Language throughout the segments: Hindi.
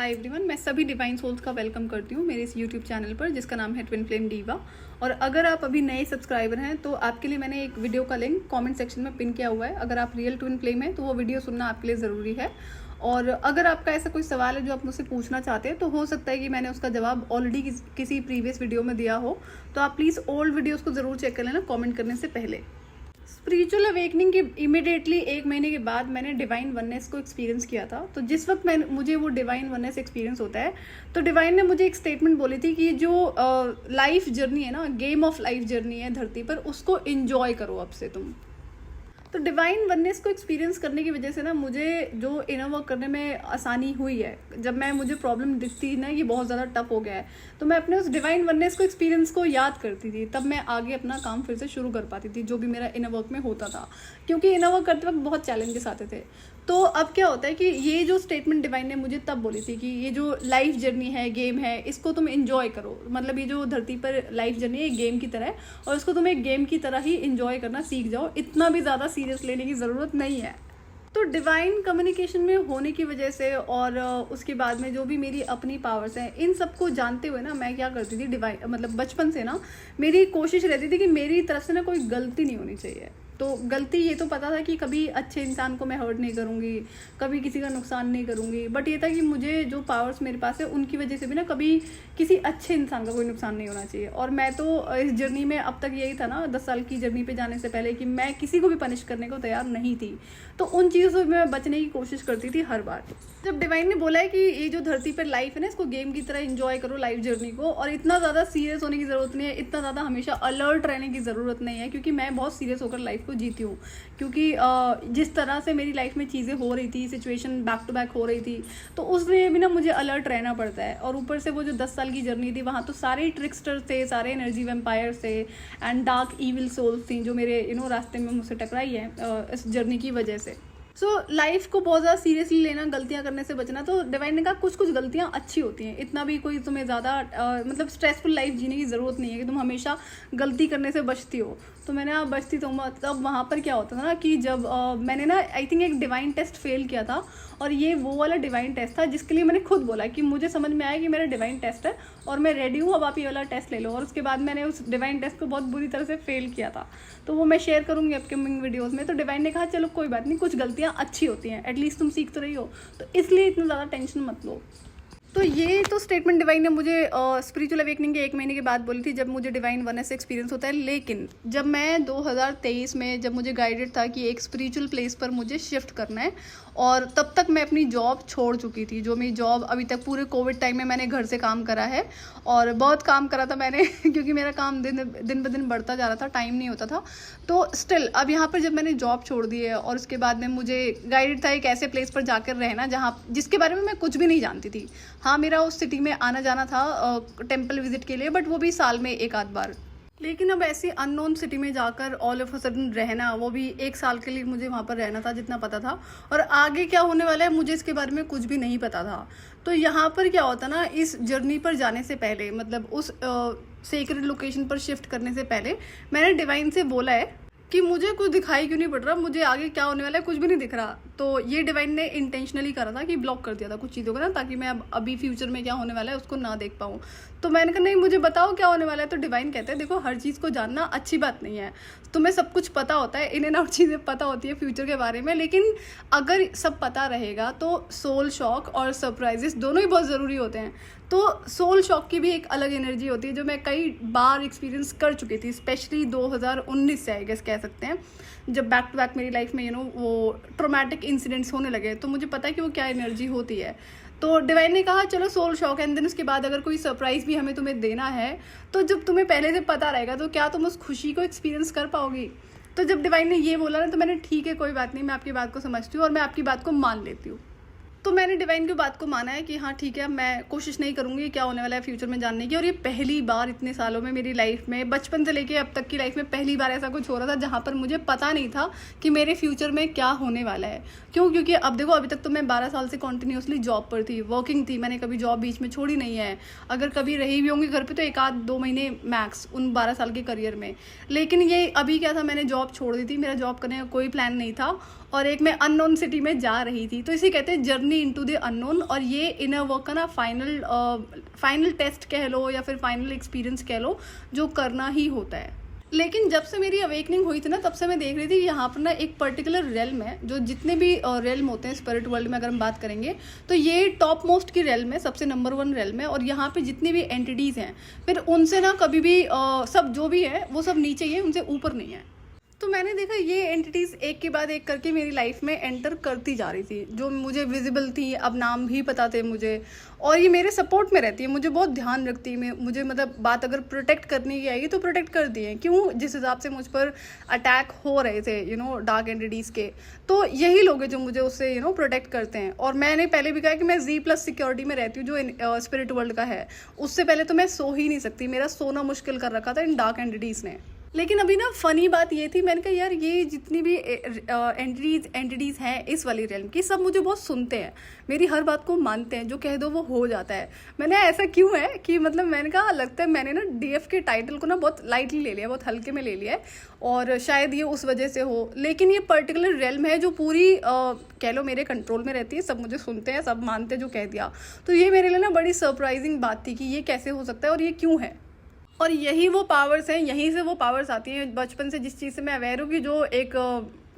हाय एवरीवन, मैं सभी डिवाइन सोल्स का वेलकम करती हूँ मेरे इस यूट्यूब चैनल पर जिसका नाम है ट्विन फ्लेम डीवा। और अगर आप अभी नए सब्सक्राइबर हैं तो आपके लिए मैंने एक वीडियो का लिंक कमेंट सेक्शन में पिन किया हुआ है। अगर आप रियल ट्विन फ्लेम हैं तो वो वीडियो सुनना आपके लिए ज़रूरी है। और अगर आपका ऐसा कोई सवाल है जो आप मुझसे पूछना चाहते हैं तो हो सकता है कि मैंने उसका जवाब ऑलरेडी किसी प्रीवियस वीडियो में दिया हो, तो आप प्लीज़ ओल्ड वीडियोज़ को ज़रूर चेक कर लेना कॉमेंट करने से पहले। स्पिरिचुअल अवेकनिंग के इमिडिएटली 1 महीने के बाद मैंने डिवाइन वननेस को एक्सपीरियंस किया था। तो जिस वक्त मुझे वो डिवाइन वननेस एक्सपीरियंस होता है तो डिवाइन ने मुझे एक स्टेटमेंट बोली थी कि जो लाइफ जर्नी है ना, गेम ऑफ लाइफ जर्नी है धरती पर, उसको एंजॉय करो अब से तुम। तो डिवाइन वननेस को एक्सपीरियंस करने की वजह से ना मुझे जो इनर वर्क करने में आसानी हुई है। जब मुझे प्रॉब्लम दिखती ना कि बहुत ज़्यादा टफ हो गया है तो मैं अपने उस डिवाइन वननेस को एक्सपीरियंस को याद करती थी, तब मैं आगे अपना काम फिर से शुरू कर पाती थी जो भी मेरा इनर वर्क में होता था, क्योंकि इनर वर्क करते वक्त बहुत चैलेंजेस आते थे। तो अब क्या होता है कि ये जो स्टेटमेंट डिवाइन ने मुझे तब बोली थी कि ये जो लाइफ जर्नी है, गेम है, इसको तुम एंजॉय करो। मतलब ये जो धरती पर लाइफ जर्नी है गेम की तरह है और इसको तुम एक गेम की तरह ही एंजॉय करना सीख जाओ, इतना भी ज़्यादा सीरियस लेने की ज़रूरत नहीं है। तो डिवाइन कम्युनिकेशन में होने की वजह से और उसके बाद में जो भी मेरी अपनी पावर्स हैं, इन सबको जानते हुए ना मैं क्या करती थी, डिवाइन मतलब बचपन से ना मेरी कोशिश रहती थी कि मेरी तरफ से ना कोई गलती नहीं होनी चाहिए। तो गलती ये तो पता था कि कभी अच्छे इंसान को मैं हर्ट नहीं करूँगी, कभी किसी का नुकसान नहीं करूँगी, बट ये था कि मुझे जो पावर्स मेरे पास है उनकी वजह से भी ना कभी किसी अच्छे इंसान का कोई नुकसान नहीं होना चाहिए। और मैं तो इस जर्नी में अब तक यही था ना, 10 साल की जर्नी पे जाने से पहले, कि मैं किसी को भी पनिश करने को तैयार नहीं थी। तो उन चीज़ों से मैं बचने की कोशिश करती थी हर बार। जब डिवाइन ने बोला है कि ये जो धरती पर लाइफ है ना, इसको गेम की तरह एंजॉय करो लाइफ जर्नी को, और इतना ज़्यादा सीरियस होने की ज़रूरत नहीं है, इतना ज़्यादा हमेशा अलर्ट रहने की ज़रूरत नहीं है, क्योंकि मैं बहुत सीरियस होकर लाइफ को जीती हूँ। क्योंकि जिस तरह से मेरी लाइफ में चीज़ें हो रही थी, सिचुएशन बैक टू बैक हो रही थी, तो उसमें भी ना मुझे अलर्ट रहना पड़ता है। और ऊपर से वो जो 10 साल की जर्नी थी, वहाँ तो सारे ट्रिक्स्टर थे, सारे एनर्जी वेम्पायर थे एंड डार्क ईविल सोल्स थी जो मेरे रास्ते में मुझसे टकराई है इस जर्नी की वजह से। सो लाइफ को बहुत ज़्यादा सीरियसली लेना, गलतियां करने से बचना। तो डिवाइन ने कहा कुछ कुछ गलतियां अच्छी होती हैं, इतना भी कोई तुम्हें ज़्यादा मतलब स्ट्रेसफुल लाइफ जीने की ज़रूरत नहीं है कि तुम हमेशा गलती करने से बचती हो। तो मैंने बचती तो तब वहाँ पर क्या होता था ना कि जब मैंने ना आई थिंक एक डिवाइन टेस्ट फेल किया था, और ये वो वाला डिवाइन टेस्ट था जिसके लिए मैंने खुद बोला कि मुझे समझ में आया कि मेरा डिवाइन टेस्ट है और मैं रेडी हूँ, अब आप ये वाला टेस्ट ले लो। और उसके बाद मैंने उस डिवाइन टेस्ट को बहुत बुरी तरह से फेल किया था, तो वो मैं शेयर करूँगी अपकमिंग वीडियोज़ में। तो डिवाइन ने कहा चलो कोई बात नहीं, कुछ गलतियाँ अच्छी होती हैं, एटलीस्ट तुम सीख तो रही हो, तो इसलिए इतना ज़्यादा टेंशन मत लो। तो ये तो स्टेटमेंट डिवाइन ने मुझे स्पिरिचुअल अवेकनिंग के 1 महीने के बाद बोली थी, जब मुझे डिवाइन वननेस एक्सपीरियंस होता है। लेकिन जब मैं 2023 में जब मुझे गाइडेड था कि एक स्पिरिचुअल प्लेस पर मुझे शिफ्ट करना है, और तब तक मैं अपनी जॉब छोड़ चुकी थी, जो मेरी जॉब अभी तक पूरे कोविड टाइम में मैंने घर से काम करा है, और बहुत काम करा था मैंने क्योंकि मेरा काम दिन ब दिन बढ़ता जा रहा था, टाइम नहीं होता था। तो स्टिल अब यहाँ पर जब मैंने जॉब छोड़ दी है और उसके बाद में मुझे गाइडेड था एक ऐसे प्लेस पर जाकर रहना जिसके बारे में मैं कुछ भी नहीं जानती थी। हाँ, मेरा उस सिटी में आना जाना था टेम्पल विजिट के लिए, बट वो भी साल में 1 आध बार। लेकिन अब ऐसी अननोन सिटी में जाकर ऑल ऑफ अ सडन रहना, वो भी 1 साल के लिए मुझे वहाँ पर रहना था जितना पता था, और आगे क्या होने वाला है मुझे इसके बारे में कुछ भी नहीं पता था। तो यहाँ पर क्या होता ना, इस जर्नी पर जाने से पहले, मतलब उस सेक्रेड लोकेशन पर शिफ्ट करने से पहले, मैंने डिवाइन से बोला है कि मुझे कुछ दिखाई क्यों नहीं पड़ रहा, मुझे आगे क्या होने वाला है कुछ भी नहीं दिख रहा। तो ये डिवाइन ने इंटेंशनली करा था कि ब्लॉक कर दिया था कुछ चीज़ों को ना, ताकि मैं अभी फ्यूचर में क्या होने वाला है उसको ना देख पाऊँ। तो मैंने कहा नहीं, मुझे बताओ क्या होने वाला है। तो डिवाइन कहते हैं देखो, हर चीज़ को जानना अच्छी बात नहीं है, तुम्हें सब कुछ पता होता है, इन एंड आउट चीज़ें पता होती है फ्यूचर के बारे में, लेकिन अगर सब पता रहेगा तो सोल शॉक और सरप्राइजेस दोनों ही बहुत ज़रूरी होते हैं। तो सोल शॉक की भी एक अलग एनर्जी होती है जो मैं कई बार एक्सपीरियंस कर चुकी थी, स्पेशली 2019 से आई गेस कह सकते हैं, जब बैक टू बैक मेरी लाइफ में वो ट्रोमैटिक इंसिडेंट्स होने लगे, तो मुझे पता है कि वो क्या एनर्जी होती है। तो डिवाइन ने कहा चलो सोल शॉक एंड देन उसके बाद अगर कोई सरप्राइज भी हमें तुम्हें देना है, तो जब तुम्हें पहले से पता रहेगा तो क्या तुम उस खुशी को एक्सपीरियंस कर पाओगी। तो जब डिवाइन ने ये बोला ना, तो मैंने ठीक है कोई बात नहीं, मैं आपकी बात को समझती हूँ और मैं आपकी बात को मान लेती हूँ। तो मैंने डिवाइन की बात को माना है कि हाँ ठीक है, मैं कोशिश नहीं करूँगी क्या होने वाला है फ्यूचर में जानने की। और ये पहली बार इतने सालों में मेरी लाइफ में, बचपन से लेके अब तक की लाइफ में पहली बार ऐसा कुछ हो रहा था जहाँ पर मुझे पता नहीं था कि मेरे फ्यूचर में क्या होने वाला है। क्यों? क्योंकि अब देखो, अभी तक तो मैं 12 साल से कॉन्टिन्यूसली जॉब पर थी, वर्किंग थी, मैंने कभी जॉब बीच में छोड़ी नहीं है। अगर कभी रही भी होंगी घर पर तो 1 आध 2 महीने मैक्स उन 12 साल के करियर में। लेकिन ये अभी क्या था, मैंने जॉब छोड़ दी थी, मेरा जॉब करने का कोई प्लान नहीं था और एक मैं अननोन सिटी में जा रही थी। तो इसे कहते हैं journey journey into the unknown, और ये इनर वर्क का ना फाइनल टेस्ट कह लो या फिर फाइनल एक्सपीरियंस कह लो, जो करना ही होता है। लेकिन जब से मेरी अवेकनिंग हुई थी ना, तब से मैं देख रही थी यहाँ पर ना एक पर्टिकुलर रेल्म है, जो जितने भी रेल्म होते हैं स्पिरिट वर्ल्ड में अगर हम बात करेंगे तो ये टॉप मोस्ट की रेल्म है, सबसे नंबर 1 रेल्म है। और यहाँ पे जितनी भी एंटिटीज़ हैं फिर उनसे ना कभी भी सब जो भी है वो सब नीचे ही है, उनसे ऊपर नहीं है। तो मैंने देखा ये एंटिटीज़ एक के बाद एक करके मेरी लाइफ में एंटर करती जा रही थी, जो मुझे विजिबल थी, अब नाम भी पता थे मुझे, और ये मेरे सपोर्ट में रहती है, मुझे बहुत ध्यान रखती है। मुझे मतलब बात अगर प्रोटेक्ट करनी की आएगी तो प्रोटेक्ट कर दी है। क्यों? जिस हिसाब से मुझ पर अटैक हो रहे थे डार्क एंटिटीज़ के, तो यही लोग हैं जो मुझे उससे प्रोटेक्ट करते हैं। और मैंने पहले भी कहा कि मैं Z+ सिक्योरिटी में रहती हूँ, जो स्पिरिट वर्ल्ड का है। उससे पहले तो मैं सो ही नहीं सकती, मेरा सोना मुश्किल कर रखा था इन डार्क एंटिटीज़ ने। लेकिन अभी ना फ़नी बात ये थी, मैंने कहा यार ये जितनी भी एंटिटीज़ हैं इस वाली रेल्म की, सब मुझे बहुत सुनते हैं, मेरी हर बात को मानते हैं, जो कह दो वो हो जाता है। मैंने ऐसा क्यों है कि मतलब मैंने कहा लगता है मैंने ना DF के टाइटल को ना बहुत लाइटली ले लिया, बहुत हल्के में ले लिया है, और शायद ये उस वजह से हो। लेकिन ये पर्टिकुलर रेल्म है जो पूरी कह लो मेरे कंट्रोल में रहती है, सब मुझे सुनते हैं, सब मानते हैं जो कह दिया। तो ये मेरे लिए ना बड़ी सरप्राइजिंग बात थी कि ये कैसे हो सकता है और ये क्यों है। और यही वो पावर्स हैं, यहीं से वो पावर्स आती हैं। बचपन से जिस चीज़ से मैं अवेयर हूँ कि जो एक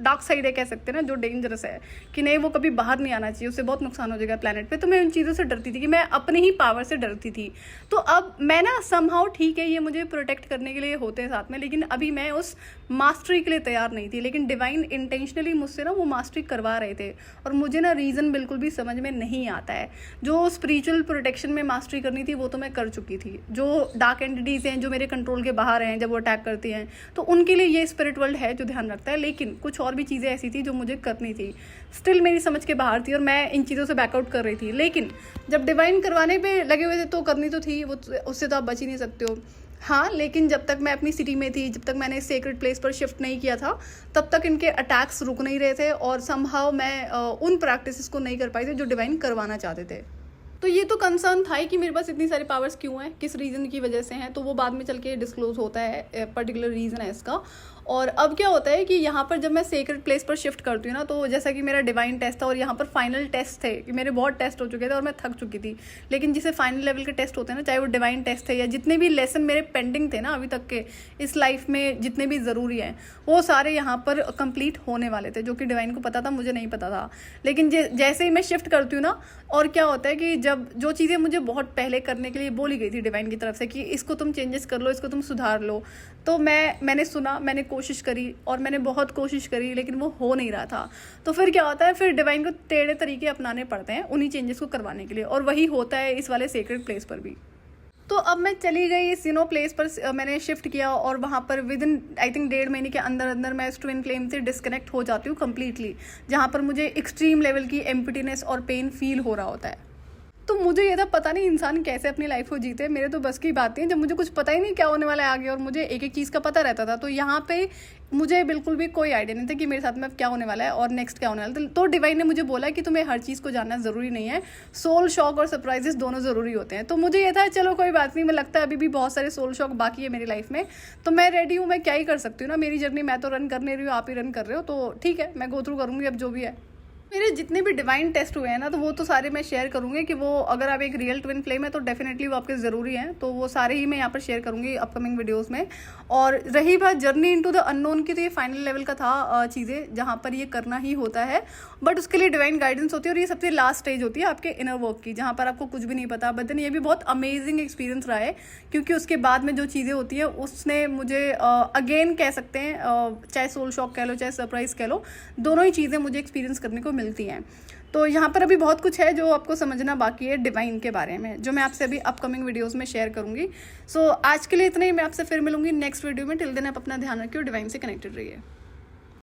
डार्क साइड है कह सकते हैं ना, जो डेंजरस है कि नहीं वो कभी बाहर नहीं आना चाहिए, उससे बहुत नुकसान हो जाएगा प्लेनेट पे। तो मैं उन चीज़ों से डरती थी कि मैं अपने ही पावर से डरती थी। तो अब मैं ना समहाउ ठीक है ये मुझे प्रोटेक्ट करने के लिए होते हैं साथ में, लेकिन अभी मैं उस मास्टरी के लिए तैयार नहीं थी। लेकिन डिवाइन इंटेंशनली मुझसे ना वो मास्टरी करवा रहे थे, और मुझे ना रीज़न बिल्कुल भी समझ में नहीं आता है। जो स्पिरिचुअल प्रोटेक्शन में मास्टरी करनी थी वो तो मैं कर चुकी थी। जो डार्क एंटिटीज़ हैं जो मेरे कंट्रोल के बाहर हैं, जब वो अटैक करती हैं तो उनके लिए ये स्पिरिट वर्ल्ड है जो ध्यान रखता है। लेकिन कुछ और भी चीज़ें ऐसी थी जो मुझे करनी थी, स्टिल मेरी समझ के बाहर थी, और मैं इन चीज़ों से बैकआउट कर रही थी। लेकिन जब डिवाइन करवाने पे लगे हुए थे तो करनी तो थी, वो उससे तो आप बच ही नहीं सकते हो। हाँ, लेकिन जब तक मैं अपनी सिटी में थी, जब तक मैंने सेक्रेट प्लेस पर शिफ्ट नहीं किया था, तब तक इनके अटैक्स रुक नहीं रहे थे, और समहाउ मैं उन प्रैक्टिसेस को नहीं कर पाई थी जो डिवाइन करवाना चाहते थे। तो ये तो कंसर्न था ही कि मेरे पास इतनी सारी पावर्स क्यों हैं, किस रीज़न की वजह से हैं। तो वो बाद में चल के डिस्क्लोज होता है, पर्टिकुलर रीज़न है इसका। और अब क्या होता है कि यहाँ पर जब मैं सेक्रेट प्लेस पर शिफ्ट करती हूँ ना, तो जैसा कि मेरा डिवाइन टेस्ट था और यहाँ पर फाइनल टेस्ट थे कि मेरे बहुत टेस्ट हो चुके थे और मैं थक चुकी थी। लेकिन जिसे फाइनल लेवल के टेस्ट होते हैं ना, चाहे वो डिवाइन टेस्ट है या जितने भी लेसन मेरे पेंडिंग थे ना अभी तक के इस लाइफ में, जितने भी ज़रूरी हैं, वो सारे यहाँ पर कंप्लीट होने वाले थे, जो कि डिवाइन को पता था, मुझे नहीं पता था। लेकिन जैसे ही मैं शिफ्ट करती हूँ ना, और क्या होता है कि जब जो चीज़ें मुझे बहुत पहले करने के लिए बोली गई थी डिवाइन की तरफ से कि इसको तुम चेंजेस कर लो, इसको तुम सुधार लो, तो मैंने सुना, मैंने कोशिश करी, और मैंने बहुत कोशिश करी, लेकिन वो हो नहीं रहा था। तो फिर क्या होता है, फिर डिवाइन को टेढ़े तरीके अपनाने पड़ते हैं उन्हीं चेंजेस को करवाने के लिए, और वही होता है इस वाले सेक्रेट प्लेस पर भी। तो अब मैं चली गई इस प्लेस पर, मैंने शिफ्ट किया, और वहाँ पर विद इन आई थिंक 1.5 महीने के अंदर अंदर मैं इस ट्विन फ्लेम से डिस्कनेक्ट हो जाती हूँ कम्प्लीटली, जहाँ पर मुझे एक्सट्रीम लेवल की एम्प्टीनेस और पेन फील हो रहा होता है। तो मुझे ये था पता नहीं इंसान कैसे अपनी लाइफ को जीते, मेरे तो बस की बात है, जब मुझे कुछ पता ही नहीं क्या होने वाला है आगे, और मुझे एक एक चीज़ का पता रहता था। तो यहाँ पे मुझे बिल्कुल भी कोई आइडिया नहीं था कि मेरे साथ में क्या होने वाला है और नेक्स्ट क्या होने वाला है। तो डिवाइन ने मुझे बोला कि तुम्हें हर चीज़ को जानना ज़रूरी नहीं है, सोल शॉक और सरप्राइजेस दोनों ज़रूरी होते हैं। तो मुझे ये था चलो कोई बात नहीं, मैं लगता है अभी भी बहुत सारे सोल शॉक बाकी है मेरी लाइफ में, तो मैं रेडी हूँ, मैं क्या ही कर सकती हूँ ना, मेरी जर्नी मैं तो रन कर नहीं रही हूँ, आप ही रन कर रहे हो, तो ठीक है मैं गो थ्रू करूँगी अब जो भी है। मेरे जितने भी डिवाइन टेस्ट हुए हैं ना, तो वो तो सारे मैं शेयर करूँगी कि वो अगर आप एक रियल ट्विन फ्लेम है तो डेफिनेटली वो आपके ज़रूरी हैं, तो वो सारे ही मैं यहाँ पर शेयर करूँगी अपकमिंग वीडियोस में। और रही बात जर्नी इनटू द अननोन की, तो ये फाइनल लेवल का था चीज़ें जहाँ पर ये करना ही होता है, बट उसके लिए डिवाइन गाइडेंस होती है, और ये सबसे लास्ट स्टेज होती है आपके इनर वर्क की, जहाँ पर आपको कुछ भी नहीं पता। बट देन ये भी बहुत अमेजिंग एक्सपीरियंस रहा है, क्योंकि उसके बाद में जो चीज़ें होती हैं उसने मुझे अगेन कह सकते हैं, चाहे सोल शॉक कह लो चाहे सरप्राइज कह लो, दोनों ही चीज़ें मुझे एक्सपीरियंस करने को मिलती हैं। तो यहाँ पर अभी बहुत कुछ है जो आपको समझना बाकी है डिवाइन के बारे में, जो मैं आपसे अभी अपकमिंग वीडियोस में शेयर करूँगी। सो आज के लिए इतना ही, मैं आपसे फिर मिलूंगी नेक्स्ट वीडियो में। टिल देन आप अपना ध्यान रखिए और डिवाइन से कनेक्टेड रहिए।